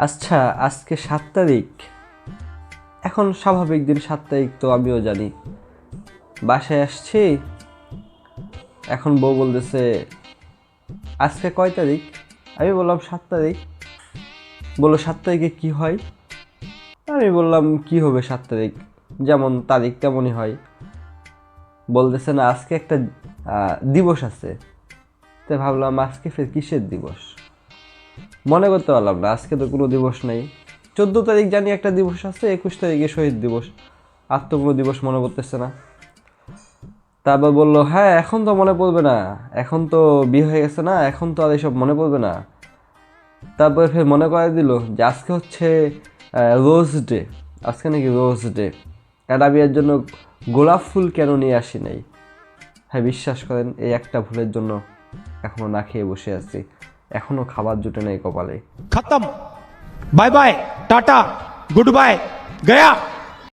আচ্ছা, আজকে 7 তারিখ। এখন স্বাভাবিক দিন, 7 তারিখ তো আমিও জানি। বাসায় আসছি, এখন বউ বলতেছে আজকে কয় তারিখ? আমি বললাম 7 তারিখ। বললো 7 তারিখে কি হয়? আমি বললাম কি হবে 7 তারিখ, যেমন তারিখ তেমনই হয়। বলতেছে না আজকে একটা দিবস আছে। তো ভাবলাম আজকে ফের কিসের দিবস, মনে করতে পারলাম না। আজকে তো কোনো দিবস নেই। 14 তারিখ জানি একটা দিবস আছে, 21 তারিখে শহীদ দিবস। আর তো কোনো দিবস মনে পড়তেছে না। তারপর বললো হ্যাঁ এখন তো মনে পড়বে না, এখন তো বিয়ে হয়ে গেছে না, এখন তো আর এসব মনে পড়বে না। তারপরে ফের মনে করাই দিল যে আজকে হচ্ছে রোজ ডে। আজকে নাকি রোজ ডে, আর আমি এর জন্য গোলাপ ফুল কেন নিয়ে আসি নাই। হ্যাঁ, বিশ্বাস করেন এই একটা ভুলের জন্য এখনো না খেয়ে বসে আছি, এখনো খাবার জুটে নেই কপালে। खत्म। Bye bye tata good bye गया।